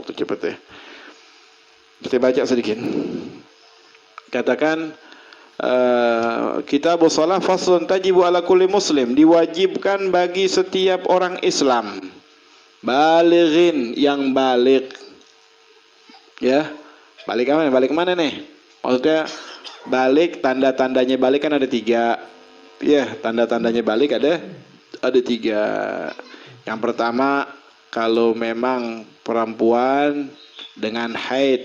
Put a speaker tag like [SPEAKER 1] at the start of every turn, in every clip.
[SPEAKER 1] waktu cepet ya. Kita baca sedikit. Katakan Kitabus Shalah faslun tajibu ala kulli muslim, diwajibkan bagi setiap orang Islam balighin yang balik. Ya, balik mana? Balik mana nih? Maksudnya balik, tanda-tandanya balik kan ada 3. Ya, tanda-tandanya balik ada 3. Yang pertama, kalau memang perempuan dengan haid,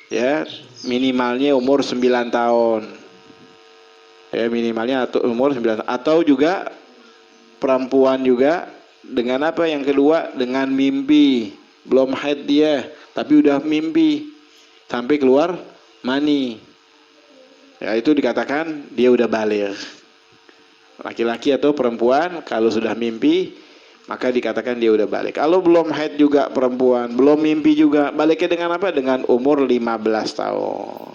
[SPEAKER 1] ya minimalnya umur 9 tahun. Ya minimalnya umur 9 tahun. Atau juga perempuan juga dengan apa yang kedua? Dengan mimpi. Belum haid dia, tapi udah mimpi sampai keluar mani. Ya itu dikatakan dia udah baligh. Laki-laki atau perempuan kalau sudah mimpi maka dikatakan dia udah balik. Kalau belum haid juga perempuan, belum mimpi juga, baliknya dengan apa? Dengan umur 15 tahun.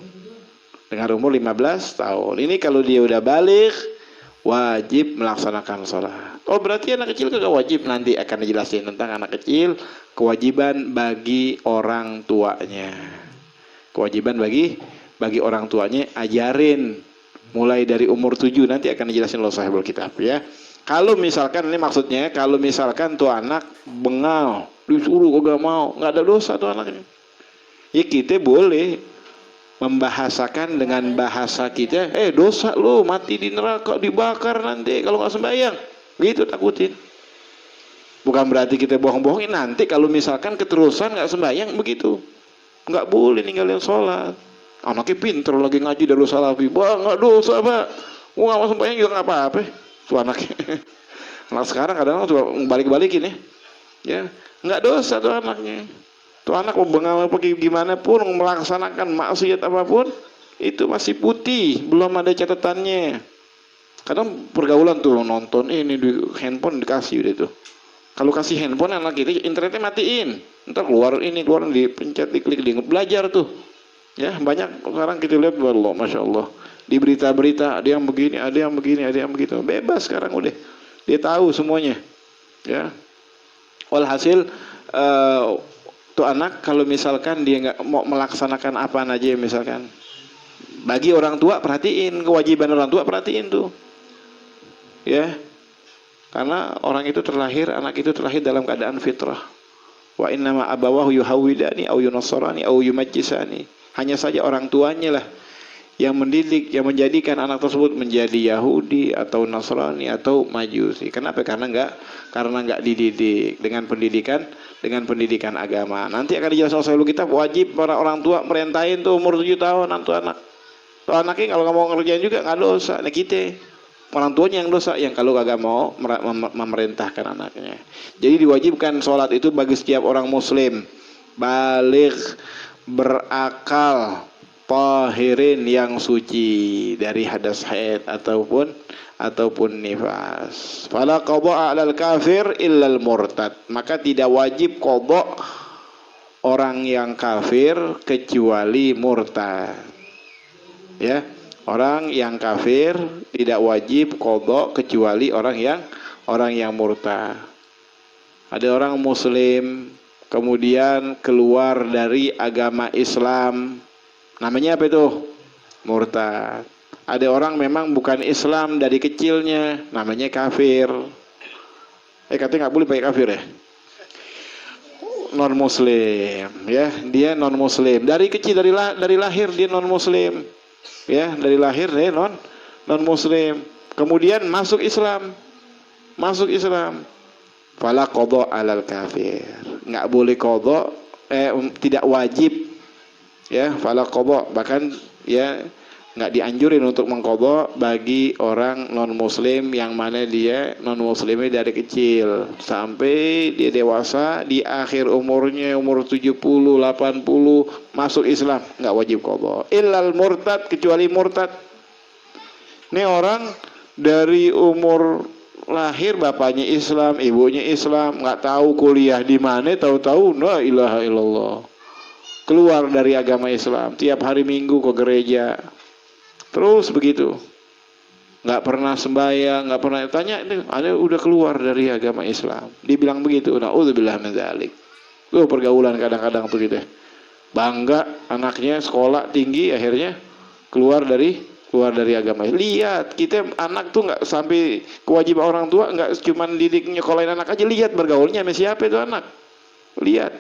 [SPEAKER 1] Dengan umur 15 tahun. Ini kalau dia udah balik, wajib melaksanakan sholat. Oh berarti anak kecil kagak wajib? Nanti akan dijelasin tentang anak kecil, kewajiban bagi orang tuanya. Kewajiban bagi orang tuanya, ajarin mulai dari umur 7, nanti akan dijelasin oleh sahibul kitab ya. Kalau misalkan, ini maksudnya kalau misalkan tuh anak bengal, disuruh kagak mau, nggak ada dosa tuh anaknya. Ya kita boleh membahasakan dengan bahasa kita, dosa lu, mati di neraka, dibakar nanti kalau nggak sembahyang. Gitu takutin. Bukan berarti kita bohong-bohongin, nanti kalau misalkan keterusan nggak sembahyang begitu. Nggak boleh ninggalin sholat. Anaknya pinter lagi ngaji dari salafi, nggak dosa pak, nggak mau sembahyang juga nggak apa-apa. Tuh anaknya. Anak sekarang kadang-kadang coba balik-balikin ya, nggak dosa tuh anaknya. Tuh anak mau bengal pergi gimana pun melaksanakan maksiat apapun itu masih putih, belum ada catatannya. Kadang pergaulan tuh nonton ini di handphone dikasih udah tuh. Kalau kasih handphone anak kita internetnya matiin, ntar keluar dipencet diklik belajar tuh. Ya banyak sekarang kita lihat, wallah masya Allah. Di berita-berita ada yang begini, ada yang begini, ada yang begitu. Bebas sekarang udah. Dia tahu semuanya. Ya. Walhasil tuh anak kalau misalkan dia nggak mau melaksanakan apa aja misalkan, bagi orang tua perhatiin, kewajiban orang tua perhatiin tuh. Ya. Karena orang itu terlahir, anak itu terlahir dalam keadaan fitrah. Wa innama abawahu yuhawidani au yunassarani au yumajjisani. Hanya saja orang tuanya lah yang mendidik, yang menjadikan anak tersebut menjadi Yahudi atau Nasrani atau Majusi. Kenapa? Karena nggak dididik dengan pendidikan agama. Nanti akan dijelaskan oleh kita, wajib para orang tua merintahin tuh umur 7 tahun tuh anak. Tuh anaknya kalau nggak mau ngerjain juga nggak dosa. Nah kita orang tuanya yang dosa, yang kalau kagak mau memerintahkan anaknya. Jadi diwajibkan sholat itu bagi setiap orang muslim baligh, berakal, tahirin yang suci dari hadas haid ataupun nifas. Fala qada 'alal kafir illal murtad. Maka tidak wajib qada orang yang kafir kecuali murtad. Ya, orang yang kafir tidak wajib qada kecuali orang yang murtad. Ada orang muslim kemudian keluar dari agama Islam, namanya apa itu? Murtad. Ada orang memang bukan Islam dari kecilnya, namanya kafir. Katanya nggak boleh pakai kafir ya? Non muslim, ya dia non muslim. Dari kecil dari lahir dia non muslim, ya dari lahir dia non muslim. Kemudian masuk Islam. Fala qada 'alal kafir. Nggak boleh qada, tidak wajib. Ya, fala qada, bahkan ya nggak dianjurin untuk mengqada bagi orang non muslim yang mana dia non muslimnya dari kecil sampai dia dewasa, di akhir umurnya umur 70, 80 masuk Islam, nggak wajib qada. Illal murtad, kecuali murtad. Ini orang dari umur lahir bapaknya Islam, ibunya Islam, nggak tahu kuliah di mana, tahu-tahu la ilaha illallah. Keluar dari agama Islam, tiap hari Minggu ke gereja. Terus begitu. Nggak pernah sembahyang, nggak pernah tanya, ini ada udah keluar dari agama Islam. Dibilang begitu, naudzubillah min dzalik. Pergaulan kadang-kadang tuh gitu. Bangga anaknya sekolah tinggi, akhirnya keluar dari agama. Lihat, kita anak tuh nggak sampai kewajiban orang tua, nggak cuman didik nyekolahin anak aja, lihat bergaulnya sama siapa itu anak. Lihat.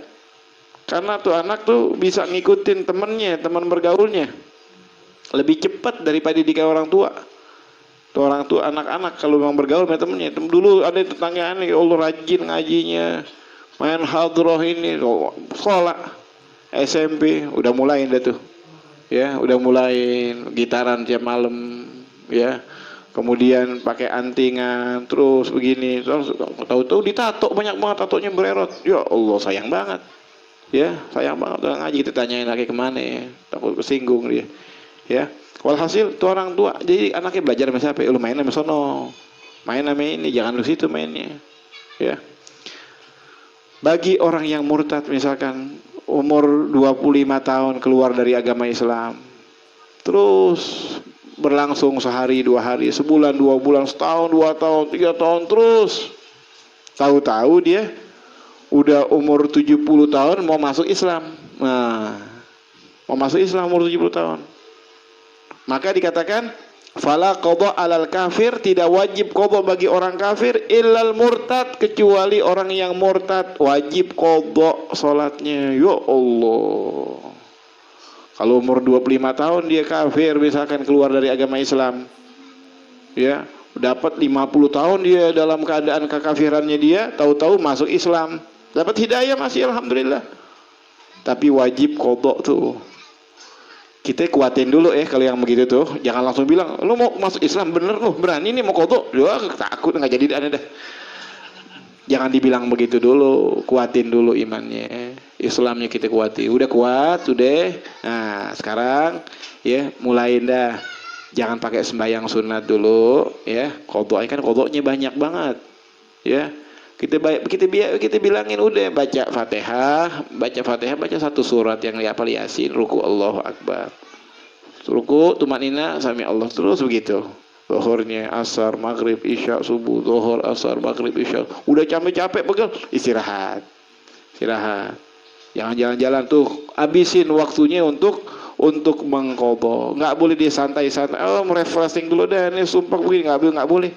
[SPEAKER 1] Karena tuh anak tuh bisa ngikutin temennya, teman bergaulnya. Lebih cepat daripada didikan orang tua. Tuh orang tua anak-anak kalau memang bergaul sama temennya. Dulu ada tetanggaan nih, Allah rajin ngajinya, main hadroh ini, sekolah SMP udah mulai deh tuh. Ya, udah mulai gitaran tiap malam, ya. Kemudian pakai antingan, terus begini, terus tahu-tahu ditato, banyak banget tatonya bererot. Ya Allah, sayang banget. Ya, sayang banget orang ngaji, kita tanyain lagi kemana ya, takut kesinggung dia. Ya, walhasil tuh orang tua, jadi anaknya belajar sama siapa? Lu main sama sono, main sama ini, jangan lu situ mainnya. Ya, bagi orang yang murtad misalkan umur 25 tahun keluar dari agama Islam, terus berlangsung sehari, 2 hari, sebulan, 2 bulan, setahun, 2 tahun, 3 tahun, terus tahu-tahu dia udah umur 70 tahun mau masuk Islam. Nah, mau masuk Islam umur 70 tahun. Maka dikatakan fala qadha 'alal kafir, tidak wajib qadha bagi orang kafir, illal murtad, kecuali orang yang murtad wajib qadha salatnya. Ya Allah. Kalau umur 25 tahun dia kafir, misalkan keluar dari agama Islam. Ya, dapat 50 tahun dia dalam keadaan kekafirannya dia, tahu-tahu masuk Islam. Dapat hidayah masih alhamdulillah. Tapi wajib qadha tuh. Kita kuatin dulu kalau yang begitu tuh. Jangan langsung bilang, lu mau masuk Islam bener lu, berani nih mau qadha. Ya takut nggak jadi aneh dah. Jangan dibilang begitu dulu, kuatin dulu imannya. Islamnya kita kuatin. Udah kuat, udah. Nah, sekarang ya mulain dah. Jangan pakai sembahyang sunat dulu ya. Qadha kan qadhanya banyak banget. Ya. Kita bilangin udah baca Fatihah, baca satu surat yang dihafal Yasin, ruku Allahu Akbar. Ruku tumanina sami Allah, terus begitu. Zuhurnya, asar, maghrib, isya, subuh, zuhur, asar, maghrib, isya. Udah capek-capek pegel, istirahat. Istirahat. Jangan jalan-jalan tuh, habisin waktunya untuk mengqadha. Enggak boleh dia santai-santai. Oh, refreshing dulu deh, ini sumpah begini, enggak boleh.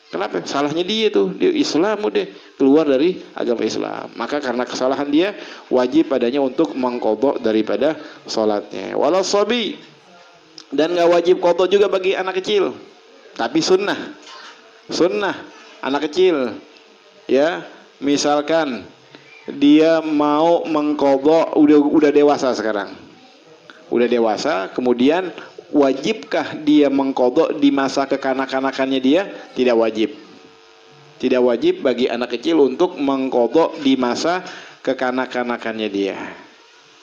[SPEAKER 1] Kenapa? Salahnya dia tuh, dia Islam udah keluar dari agama Islam. Maka karena kesalahan dia, wajib padanya untuk mengqadha daripada salatnya. Walau sabi, dan enggak wajib qadha juga bagi anak kecil. Tapi sunnah anak kecil. Ya, misalkan dia mau mengqadha udah dewasa sekarang. Udah dewasa, kemudian wajibkah dia mengqadha di masa kekanak-kanakannya dia? Tidak wajib. Tidak wajib bagi anak kecil untuk mengqadha di masa kekanak-kanakannya dia.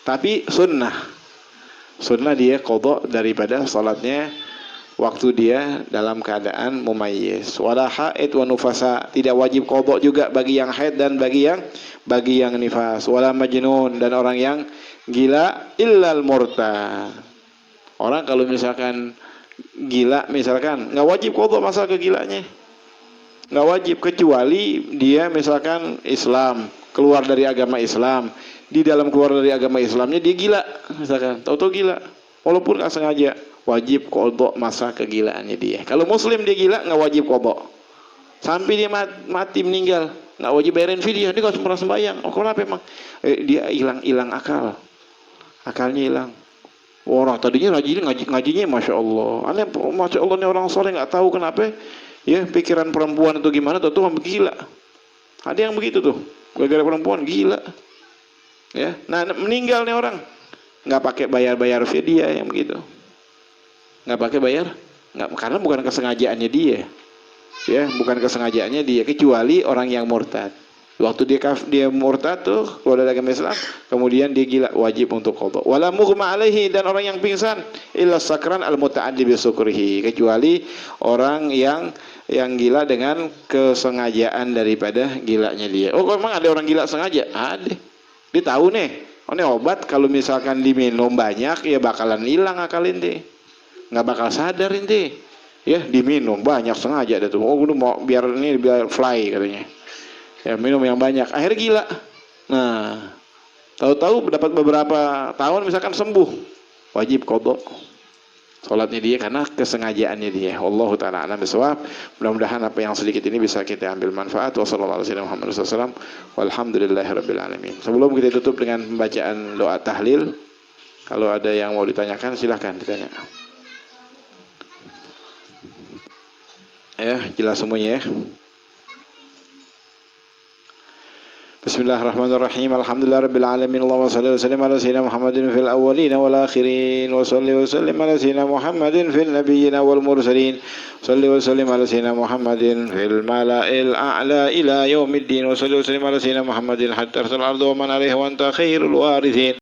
[SPEAKER 1] Tapi sunnah dia qadha daripada salatnya waktu dia dalam keadaan mumayyiz. Wala haid wa nufasa, tidak wajib qadha juga bagi yang haid dan bagi yang nifas. Wala majnun, dan orang yang gila, illal murtad. Orang kalau misalkan gila, misalkan nggak wajib qadha masa kegilaannya, nggak wajib, kecuali dia misalkan Islam, keluar dari agama Islam, di dalam keluar dari agama Islamnya dia gila, misalkan tahu-tahu gila, walaupun nggak sengaja, wajib qadha masa kegilaannya dia. Kalau Muslim dia gila, nggak wajib qadha sampai dia mati meninggal, nggak wajib bayarin fidyah. Dia nggak pernah sembahyang. Oh, kenapa emang? Dia hilang akalnya hilang. Orang tadinya ngajinya masya Allah, aneh, masya Allah, nih orang soleh, nggak tahu kenapa ya pikiran perempuan itu gimana, tuh gila. Ada yang begitu tuh, gara-gara perempuan gila. Ya, nah meninggal nih orang, nggak pakai bayar fidyah yang begitu, nggak pakai bayar, nggak, karena bukan kesengajaannya dia. Ya, bukan kesengajaannya dia, kecuali orang yang murtad. Waktu dia murtad tuh keluar dari agama Islam, kemudian dia gila, wajib untuk qadha. Wala mughma alaihi, dan orang yang pingsan, illa sakran al muta'addi bi sukrihi, kecuali orang yang gila dengan kesengajaan daripada gilanya dia. Oh, memang ada orang gila sengaja? Ada. Dia tahu nih, ini obat kalau misalkan diminum banyak ya bakalan hilang akal inti. Nggak bakal sadar inti. Ya, diminum banyak sengaja ada tuh. Oh, gue mau biar fly katanya. Ya, minum yang banyak, akhirnya gila. Nah, Tahu-tahu dapat beberapa tahun misalkan sembuh, wajib qadha salatnya dia karena kesengajaannya dia. Wallahu taala alam bisawab. Mudah-mudahan apa yang sedikit ini bisa kita ambil manfaat. Wassallallahu alaihi wasallam. Walhamdulillahirabbil alamin. Sebelum kita tutup dengan pembacaan doa tahlil, kalau ada yang mau ditanyakan silahkan ditanya. Ya, jelas semuanya ya. Bismillahirrahmanirrahim. Alhamdulillahirabbil alamin. Allahumma shalli wa sallim ala sayyidina Muhammadin fil awwalin wal akhirin wa shalli wa sallim ala sayyidina Muhammadin fil nabiyyin wal mursalin. Shalli wa sallim ala sayyidina Muhammadin fil mala'il a'la ila yaumiddin wa shalli wa sallim ala sayyidina Muhammadin hatta arsal ardu wa man 'alaiha wa anta khairul warithin.